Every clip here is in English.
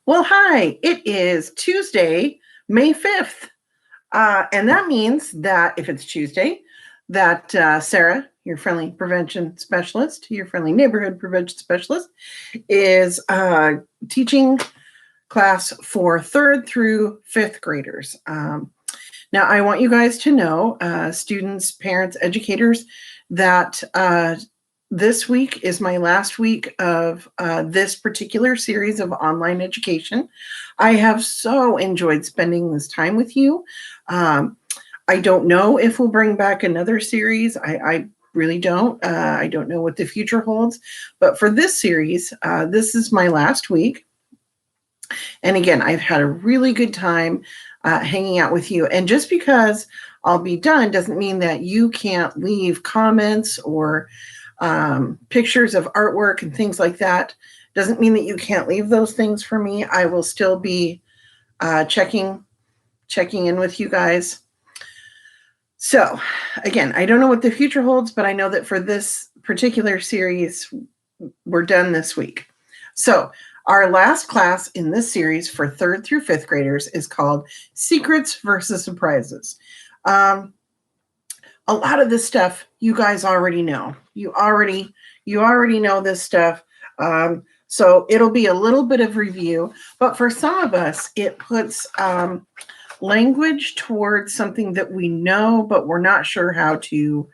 Well, hi, it is Tuesday, May 5th. And that means that if it's Tuesday, that Sarah, your friendly prevention specialist, your friendly neighborhood prevention specialist, is teaching class for third through fifth graders. Now, I want you guys to know, students, parents, educators, that this week is my last week of this particular series of online education. I have so enjoyed spending this time with you. I don't know if we'll bring back another series. I really don't. I don't know what the future holds. But for this series, this is my last week. And again, I've had a really good time hanging out with you. And just because I'll be done doesn't mean that you can't leave comments or pictures of artwork and things like that. Doesn't mean that you can't leave those things for me. I will still be checking in with you guys. So again, I don't know what the future holds, but I know that for this particular series, we're done this week. So our last class in this series for third through fifth graders is called Secrets versus Surprises. A lot of this stuff you guys already know. You already know this stuff. So it'll be a little bit of review, but for some of us, it puts language towards something that we know, but we're not sure how to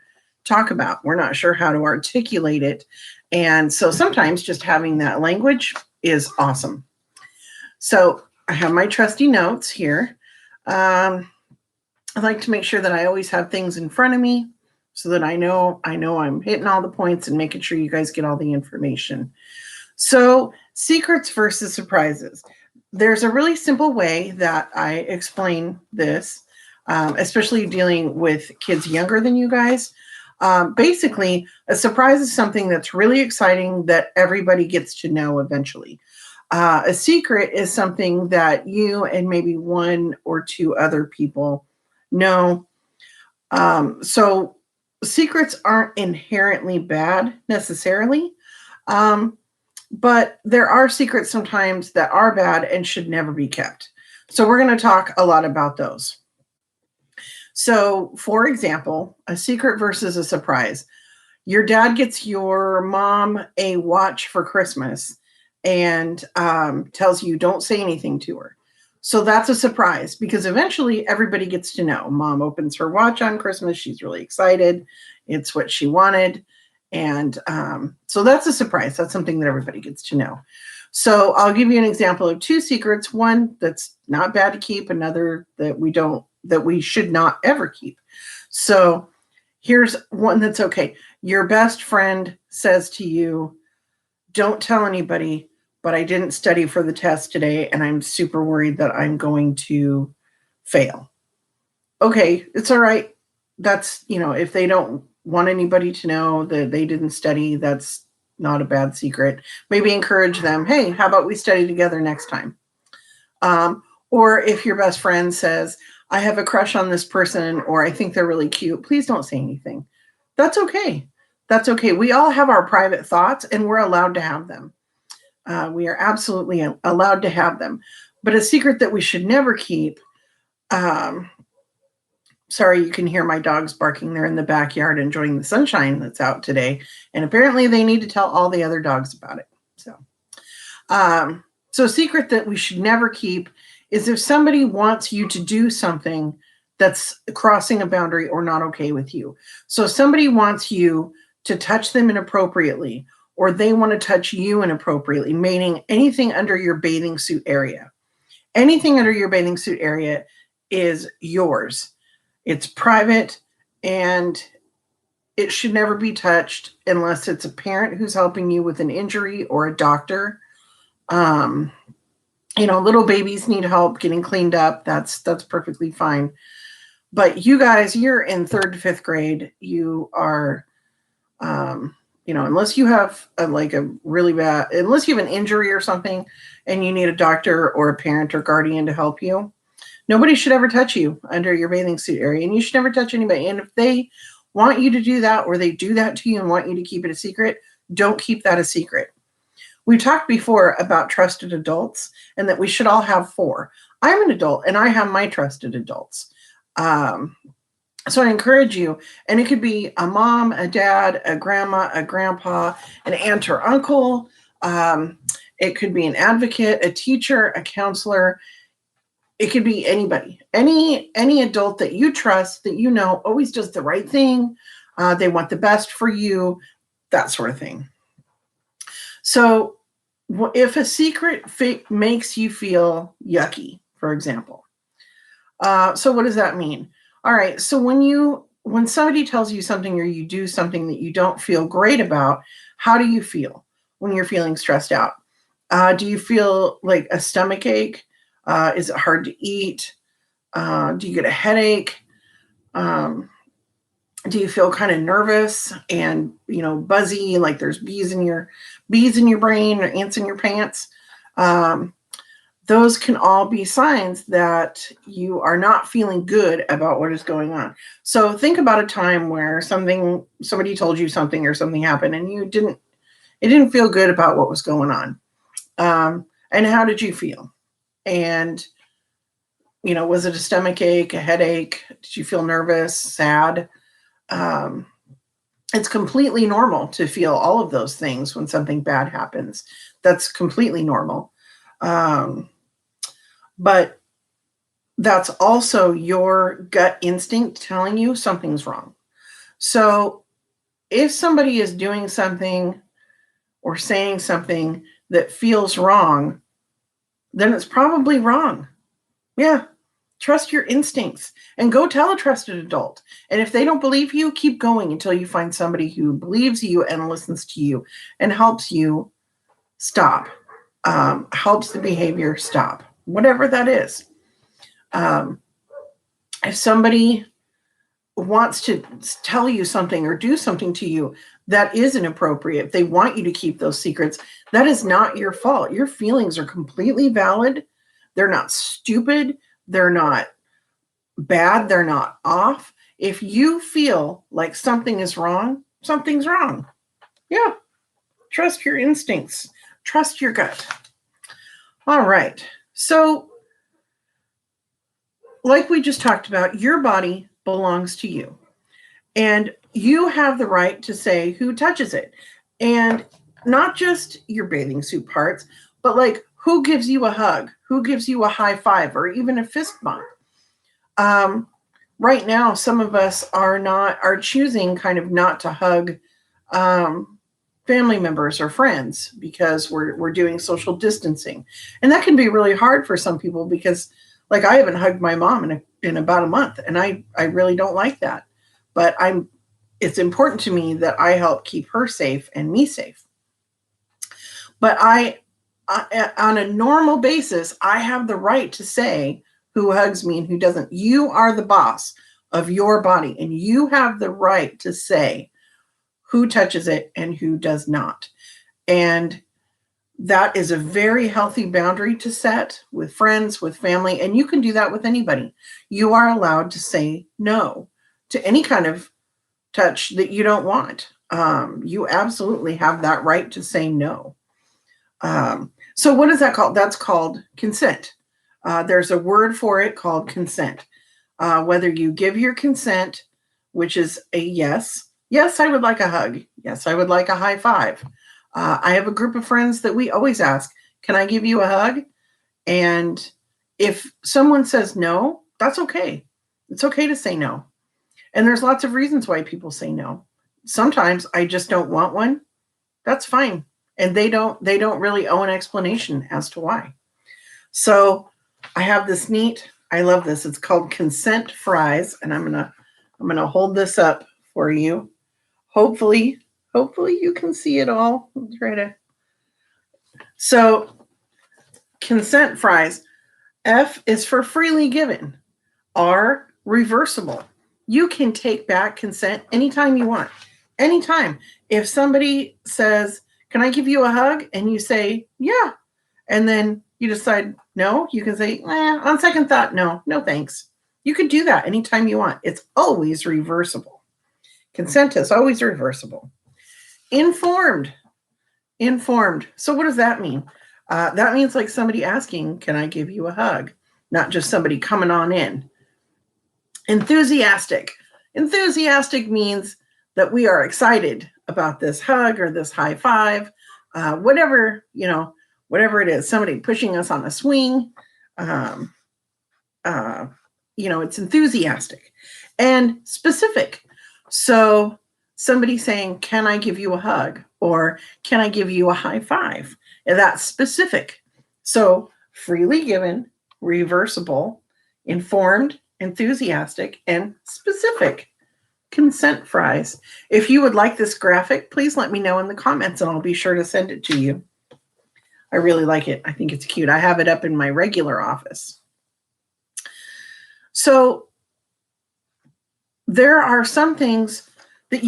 talk about. We're not sure how to articulate it. And so sometimes just having that language is awesome. So I have my trusty notes here. I like to make sure that I always have things in front of me so that I know I'm hitting all the points and making sure you guys get all the information. So secrets versus surprises. There's a really simple way that I explain this, especially dealing with kids younger than you guys. Basically, a surprise is something that's really exciting that everybody gets to know eventually. A secret is something that you and maybe one or two other people know. So secrets aren't inherently bad necessarily. But there are secrets sometimes that are bad and should never be kept. So we're going to talk a lot about those. So, for example, a secret versus a surprise. Your dad gets your mom a watch for Christmas and tells you don't say anything to her. So that's a surprise because eventually everybody gets to know. Mom opens her watch on Christmas. She's really excited. It's what she wanted. And so that's a surprise. That's something that everybody gets to know. So I'll give you an example of two secrets. One that's not bad to keep, another that we should not ever keep. So here's one that's okay. Your best friend says to you, don't tell anybody, but I didn't study for the test today and I'm super worried that I'm going to fail. Okay, it's all right. That's, if they don't want anybody to know that they didn't study, that's not a bad secret. Maybe encourage them, hey, how about we study together next time? Or if your best friend says, I have a crush on this person, or I think they're really cute, please don't say anything. That's okay. That's okay. We all have our private thoughts and we're allowed to have them. We are absolutely allowed to have them. But a secret that we should never keep, sorry, you can hear my dogs barking. They're in the backyard enjoying the sunshine that's out today. And apparently they need to tell all the other dogs about it. So a secret that we should never keep is if somebody wants you to do something that's crossing a boundary or not okay with you. So if somebody wants you to touch them inappropriately, or they want to touch you inappropriately, meaning anything under your bathing suit area. Anything under your bathing suit area is yours. It's private and it should never be touched unless it's a parent who's helping you with an injury or a doctor. Little babies need help getting cleaned up. That's perfectly fine. But you guys, you're in third to fifth grade. You are, unless you have unless you have an injury or something and you need a doctor or a parent or guardian to help you, nobody should ever touch you under your bathing suit area, and you should never touch anybody. And if they want you to do that or they do that to you and want you to keep it a secret, don't keep that a secret. We talked before about trusted adults and that we should all have 4. I'm an adult and I have my trusted adults. So I encourage you, and it could be a mom, a dad, a grandma, a grandpa, an aunt or uncle. It could be an advocate, a teacher, a counselor. It could be anybody, any adult that you trust, that you know always does the right thing. They want the best for you, that sort of thing. So if a secret makes you feel yucky, for example, so what does that mean? All right, so when somebody tells you something or you do something that you don't feel great about, how do you feel when you're feeling stressed out? Do you feel like a stomach ache? Is it hard to eat? Do you get a headache? Do you feel kind of nervous and buzzy, like there's bees in your brain or ants in your pants? Those can all be signs that you are not feeling good about what is going on. So think about a time where somebody told you something or something happened and it didn't feel good about what was going on. And how did you feel? And, was it a stomach ache, a headache? Did you feel nervous, sad? It's completely normal to feel all of those things when something bad happens. That's completely normal. But that's also your gut instinct telling you something's wrong. So if somebody is doing something or saying something that feels wrong, then it's probably wrong. Yeah. Trust your instincts and go tell a trusted adult. And if they don't believe you, keep going until you find somebody who believes you and listens to you and helps you stop, helps the behavior stop, whatever that is. If somebody wants to tell you something or do something to you that is inappropriate, if they want you to keep those secrets, that is not your fault. Your feelings are completely valid. They're not stupid. They're not bad. They're not off. If you feel like something is wrong, something's wrong. Yeah. Trust your instincts. Trust your gut. All right. So, like we just talked about, your body belongs to you. And you have the right to say who touches it. And not just your bathing suit parts, but like who gives you a hug, who gives you a high five, or even a fist bump. Right now, some of us are choosing kind of not to hug family members or friends because we're doing social distancing, and that can be really hard for some people because, like, I haven't hugged my mom in about a month, and I really don't like that. But it's important to me that I help keep her safe and me safe. But I on a normal basis, I have the right to say who hugs me and who doesn't. You are the boss of your body, and you have the right to say who touches it and who does not. And that is a very healthy boundary to set with friends, with family, and you can do that with anybody. You are allowed to say no to any kind of touch that you don't want. You absolutely have that right to say no. So what is that called? That's called consent. There's a word for it called consent. Whether you give your consent, which is a yes, I would like a hug. Yes, I would like a high five. I have a group of friends that we always ask, can I give you a hug? And if someone says no, that's okay. It's okay to say no. And there's lots of reasons why people say no. Sometimes I just don't want one. That's fine. And they don't really owe an explanation as to why. So I have this I love this. It's called Consent Fries, and I'm gonna hold this up for you. Hopefully you can see it all. I'll try to. So Consent Fries. F is for freely given. R, reversible. You can take back consent anytime you want. Anytime. If somebody says, can I give you a hug? And you say, yeah. And then you decide, no, you can say, on second thought, no thanks. You can do that anytime you want. It's always reversible. Consent is always reversible. Informed. Informed. So what does that mean? That means like somebody asking, can I give you a hug? Not just somebody coming on in. Enthusiastic. Enthusiastic means that we are excited about this hug or this high five, whatever, whatever it is, somebody pushing us on a swing. It's enthusiastic and specific. So somebody saying, can I give you a hug? Or can I give you a high five? And that's specific. So freely given, reversible, informed, enthusiastic, and specific. Consent fries. If you would like this graphic, please let me know in the comments and I'll be sure to send it to you. I really like it. I think it's cute. I have it up in my regular office. So there are some things that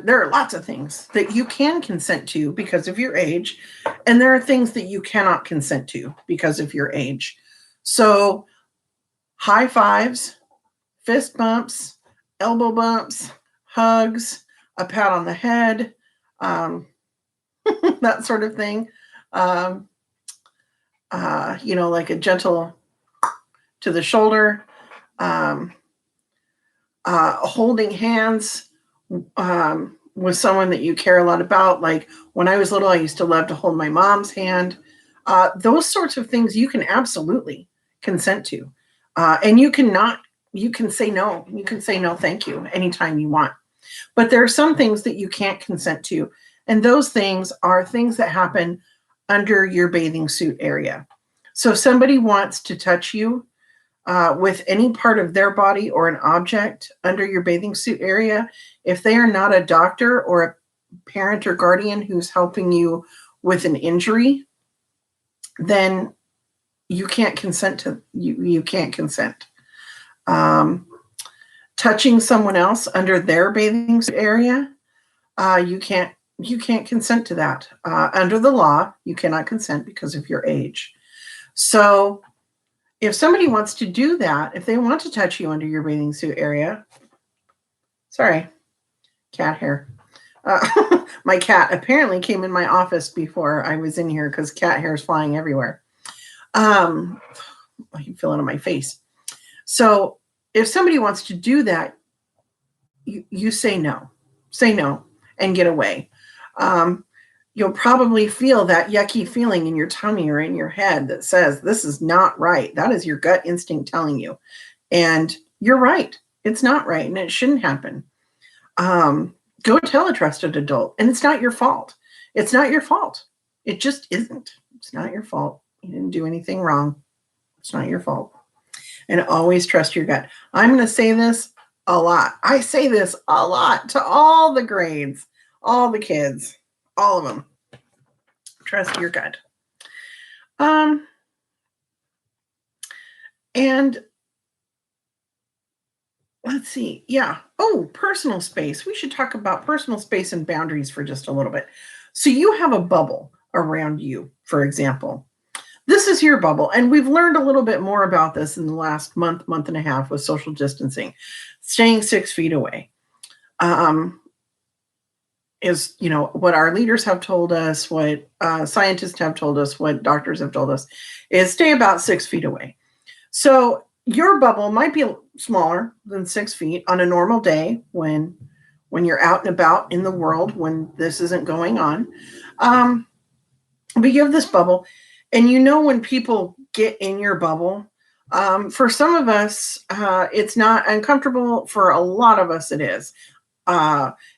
there are lots of things that you can consent to because of your age. And there are things that you cannot consent to because of your age. So high fives, fist bumps, elbow bumps, hugs, a pat on the head, that sort of thing. Like a gentle to the shoulder, holding hands with someone that you care a lot about. Like when I was little, I used to love to hold my mom's hand. Those sorts of things you can absolutely consent to. And you can say no. You can say no, thank you, anytime you want. But there are some things that you can't consent to. And those things are things that happen under your bathing suit area. So if somebody wants to touch you with any part of their body or an object under your bathing suit area, if they are not a doctor or a parent or guardian who's helping you with an injury, then you can't consent to you can't consent. Touching someone else under their bathing suit area, you can't consent to that. Under the law, you cannot consent because of your age. So if somebody wants to do that, if they want to touch you under your bathing suit area, sorry, cat hair. My cat apparently came in my office before I was in here because cat hair is flying everywhere. I can feel it on my face. So if somebody wants to do that, you say no. Say no and get away. You'll probably feel that yucky feeling in your tummy or in your head that says, this is not right. That is your gut instinct telling you. And you're right. It's not right. And it shouldn't happen. Go tell a trusted adult. And it's not your fault. It's not your fault. It just isn't. It's not your fault. You didn't do anything wrong. It's not your fault. And always trust your gut. I'm going to say this a lot. I say this a lot to all the grades, all the kids. All of them. Trust your gut. And let's see. Yeah. Oh, personal space. We should talk about personal space and boundaries for just a little bit. So you have a bubble around you, for example. This is your bubble. And we've learned a little bit more about this in the last month and a half with social distancing, staying 6 feet away. Is what our leaders have told us, what scientists have told us, what doctors have told us, is stay about 6 feet away. So your bubble might be smaller than 6 feet on a normal day when you're out and about in the world, when this isn't going on. But you have this bubble, and when people get in your bubble, for some of us, it's not uncomfortable. For a lot of us, it is.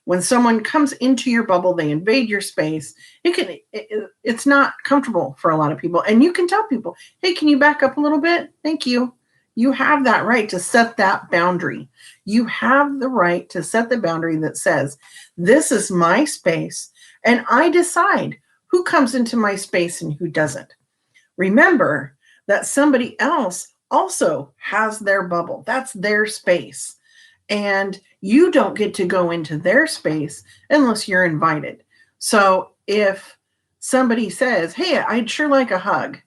When someone comes into your bubble, they invade your space. It's not comfortable for a lot of people. And you can tell people, hey, can you back up a little bit? Thank you. You have that right to set that boundary. You have the right to set the boundary that says, this is my space, and I decide who comes into my space and who doesn't. Remember that somebody else also has their bubble. That's their space. And you don't get to go into their space unless you're invited. So if somebody says, hey, I'd sure like a hug,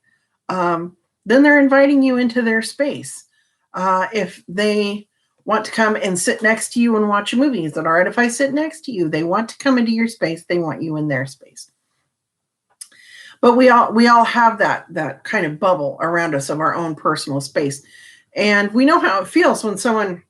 then they're inviting you into their space. If they want to come and sit next to you and watch a movie, is it all right if I sit next to you? They want to come into your space. They want you in their space. But we all have that kind of bubble around us of our own personal space. And we know how it feels when someone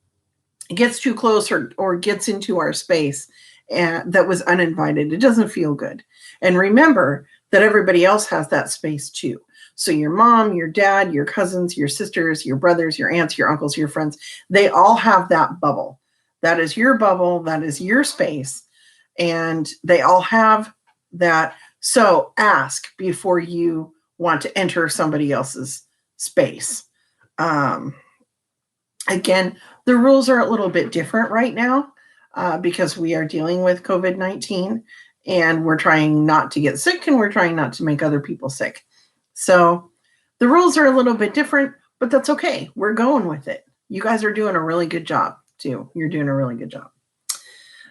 gets too close or gets into our space and that was uninvited. It doesn't feel good. And remember that everybody else has that space too. So your mom, your dad, your cousins, your sisters, your brothers, your aunts, your uncles, your friends, they all have that bubble. That is your bubble. That is your space. And they all have that. So ask before you want to enter somebody else's space. Again, the rules are a little bit different right now because we are dealing with COVID-19 and we're trying not to get sick and we're trying not to make other people sick. So the rules are a little bit different, but that's okay. We're going with it. You guys are doing a really good job too. You're doing a really good job.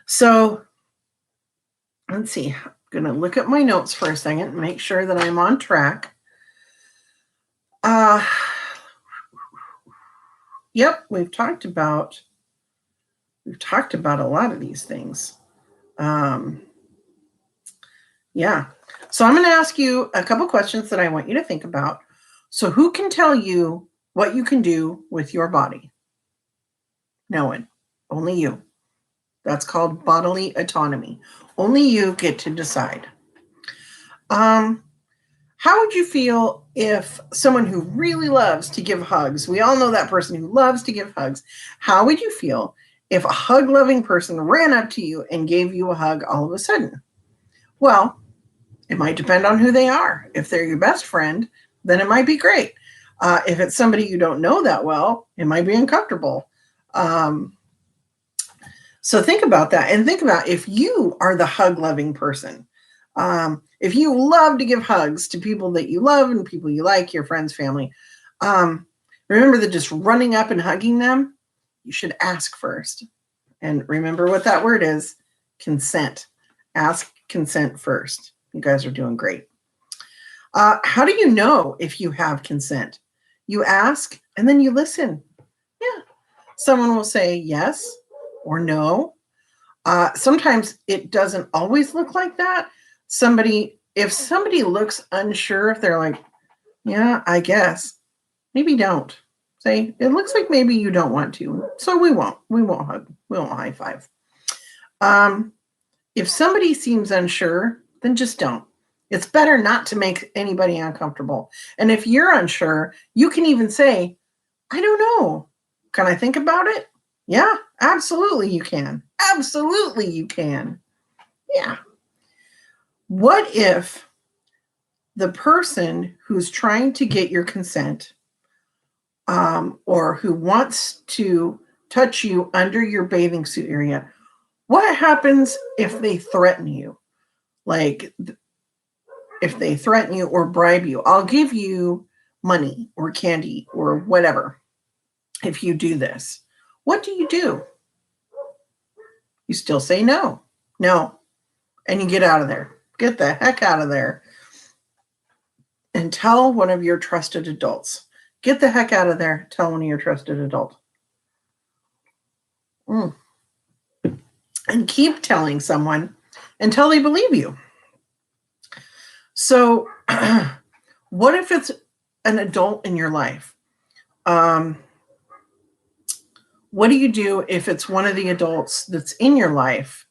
So let's see. I'm going to look at my notes for a second and make sure that I'm on track. Yep, we've talked about a lot of these things. Yeah. So I'm going to ask you a couple questions that I want you to think about. So who can tell you what you can do with your body? No one. Only you. That's called bodily autonomy. Only you get to decide. How would you feel if someone who really loves to give hugs, we all know that person who loves to give hugs, how would you feel if a hug-loving person ran up to you and gave you a hug all of a sudden? Well, it might depend on who they are. If they're your best friend, then it might be great. If it's somebody you don't know that well, it might be uncomfortable. So think about that and think about if you are the hug-loving person. If you love to give hugs to people that you love and people you like, your friends, family, remember that just running up and hugging them, you should ask first. And remember what that word is, consent. Ask consent first. You guys are doing great. How do you know if you have consent? You ask and then you listen. Yeah. Someone will say yes or no. Sometimes it doesn't always look like that. If somebody looks unsure, if they're like, yeah, I guess, maybe don't. Say, it looks like maybe you don't want to. So we won't hug. We won't high five. If somebody seems unsure, then just don't. It's better not to make anybody uncomfortable. And if you're unsure, you can even say, I don't know. Can I think about it? Yeah, absolutely you can. Absolutely you can. Yeah. What if the person who's trying to get your consent or who wants to touch you under your bathing suit area, what happens if they threaten you? Like if they threaten you or bribe you, I'll give you money or candy or whatever if you do this. What do? You still say no. No. And you get out of there. Get the heck out of there. And tell one of your trusted adults. Get the heck out of there. Tell one of your trusted adults. And keep telling someone until they believe you. So what if it's an adult in your life? What do you do if it's one of the adults that's in your life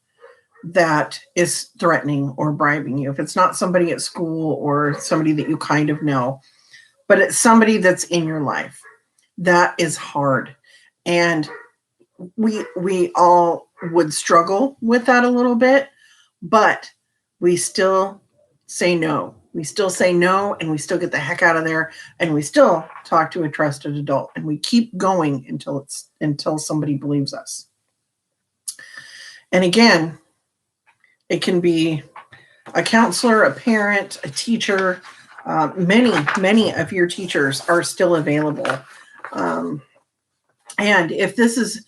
that is threatening or bribing you? If it's not somebody at school or somebody that you kind of know, but it's somebody that's in your life, that is hard. And we all would struggle with that a little bit, but we still say no. We still say no, and we still get the heck out of there, and we still talk to a trusted adult, and we keep going until somebody believes us. And again, it can be a counselor, a parent, a teacher. Many of your teachers are still available. And if this is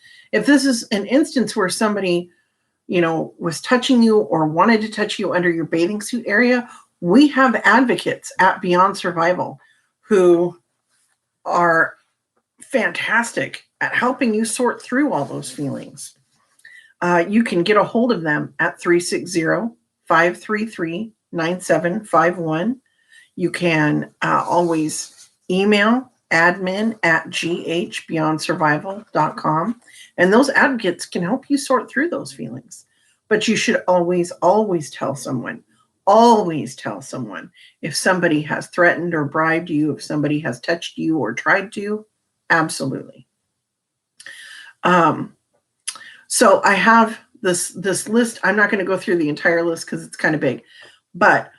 an instance where somebody, was touching you or wanted to touch you under your bathing suit area, we have advocates at Beyond Survival who are fantastic at helping you sort through all those feelings. You can get a hold of them at 360-533-9751. You can always email admin@ghbeyondsurvival.com, and those advocates can help you sort through those feelings. But you should always, always tell someone. Always tell someone if somebody has threatened or bribed you, if somebody has touched you or tried to. Absolutely. So I have this list. I'm not going to go through the entire list because it's kind of big, but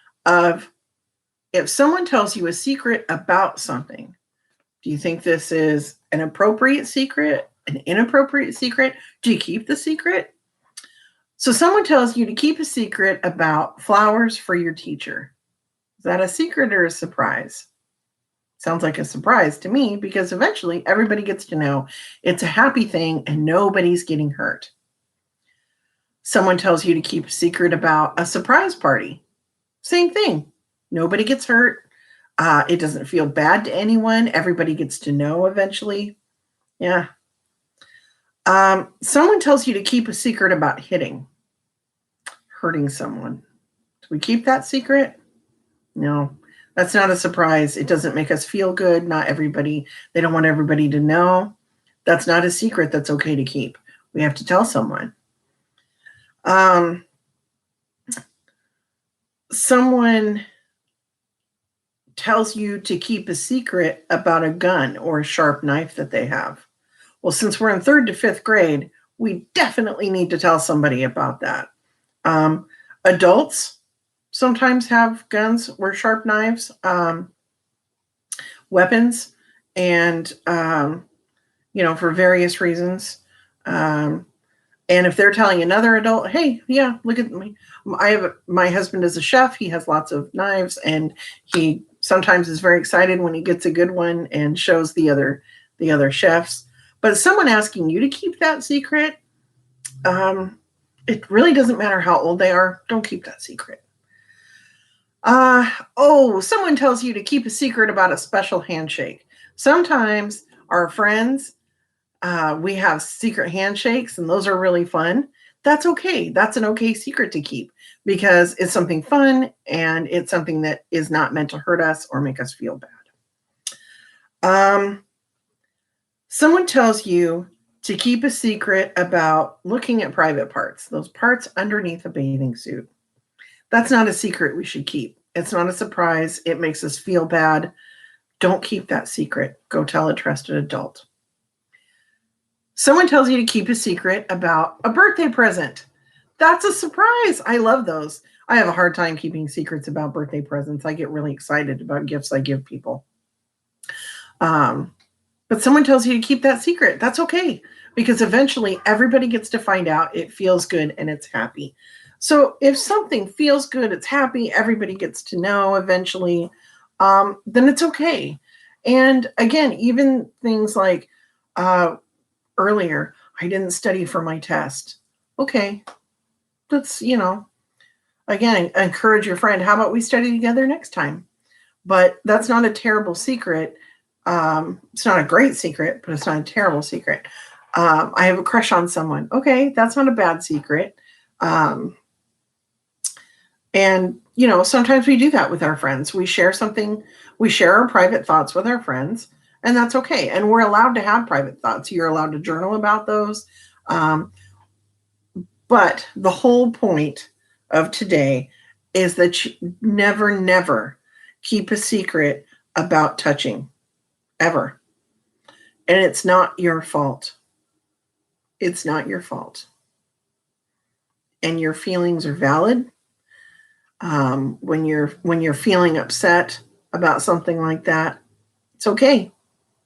if someone tells you a secret about something, do you think this is an appropriate secret, an inappropriate secret? Do you keep the secret? So someone tells you to keep a secret about flowers for your teacher. Is that a secret or a surprise? Sounds like a surprise to me because eventually everybody gets to know it's a happy thing and nobody's getting hurt. Someone tells you to keep a secret about a surprise party. Same thing. Nobody gets hurt. It doesn't feel bad to anyone. Everybody gets to know eventually. Yeah. Someone tells you to keep a secret about hurting someone. Do we keep that secret? No, that's not a surprise. It doesn't make us feel good. They don't want everybody to know. That's not a secret that's okay to keep. We have to tell someone. Someone tells you to keep a secret about a gun or a sharp knife that they have. Well, since we're in 3rd to 5th grade, we definitely need to tell somebody about that. Adults sometimes have guns or sharp knives, weapons, and, for various reasons. And if they're telling another adult, hey, yeah, look at me. My husband is a chef. He has lots of knives, and he sometimes is very excited when he gets a good one and shows the other chefs. But someone asking you to keep that secret, it really doesn't matter how old they are. Don't keep that secret. Someone tells you to keep a secret about a special handshake. Sometimes our friends, we have secret handshakes, and those are really fun. That's okay. That's an okay secret to keep because it's something fun and it's something that is not meant to hurt us or make us feel bad. Someone tells you to keep a secret about looking at private parts, those parts underneath a bathing suit. That's not a secret we should keep. It's not a surprise. It makes us feel bad. Don't keep that secret. Go tell a trusted adult. Someone tells you to keep a secret about a birthday present. That's a surprise. I love those. I have a hard time keeping secrets about birthday presents. I get really excited about gifts I give people. But someone tells you to keep that secret. That's okay, because eventually everybody gets to find out. It feels good and it's happy. So if something feels good, it's happy, everybody gets to know eventually, then it's okay. And again, even things like earlier, I didn't study for my test. Okay, that's, again, encourage your friend. How about we study together next time? But that's not a terrible secret. It's not a great secret, but it's not a terrible secret. I have a crush on someone. Okay, that's not a bad secret. And, sometimes we do that with our friends. We share something, we share our private thoughts with our friends, and that's okay. And we're allowed to have private thoughts. You're allowed to journal about those. But the whole point of today is that you never, never keep a secret about touching. Ever. And it's not your fault. It's not your fault. And your feelings are valid. When you're feeling upset about something like that, it's okay.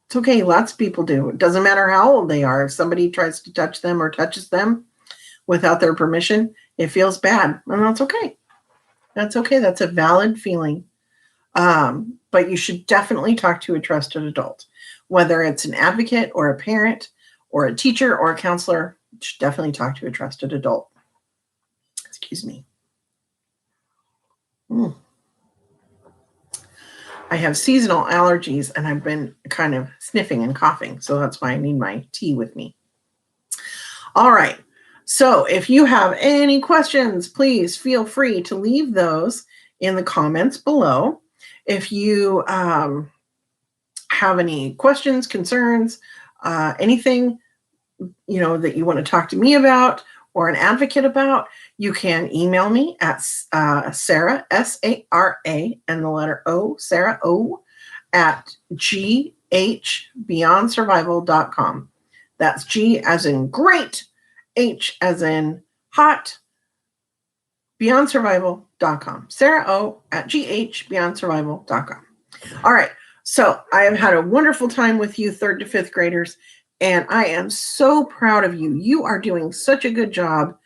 It's okay. Lots of people do. It doesn't matter how old they are. If somebody tries to touch them or touches them without their permission, it feels bad. And that's okay. That's okay. That's a valid feeling. But you should definitely talk to a trusted adult, whether it's an advocate or a parent or a teacher or a counselor. You should definitely talk to a trusted adult. Excuse me. I have seasonal allergies and I've been kind of sniffing and coughing, so that's why I need my tea with me. All right. So if you have any questions, please feel free to leave those in the comments below. If you have any questions, concerns, anything, that you want to talk to me about or an advocate about, you can email me at Sarah, SARA, and the letter O, Sarah O, at GHBeyondSurvival.com. That's G as in great, H as in hot, BeyondSurvival.com. Sarah O at GHBeyondSurvival.com. All right. So I have had a wonderful time with you, 3rd to 5th graders, and I am so proud of you. You are doing such a good job.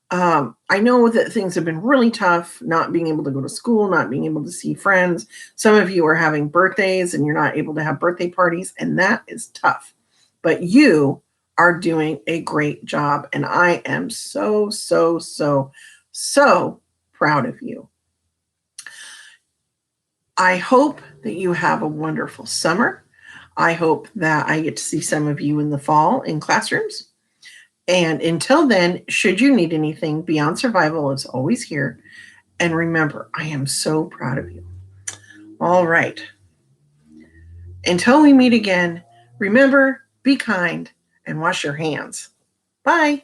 I know that things have been really tough, not being able to go to school, not being able to see friends. Some of you are having birthdays and you're not able to have birthday parties, and that is tough. But you are doing a great job, and I am so, so, so, so proud of you. I hope that you have a wonderful summer. I hope that I get to see some of you in the fall in classrooms. And until then, should you need anything, Beyond Survival is always here. And remember, I am so proud of you. All right. Until we meet again, remember, be kind and wash your hands. Bye.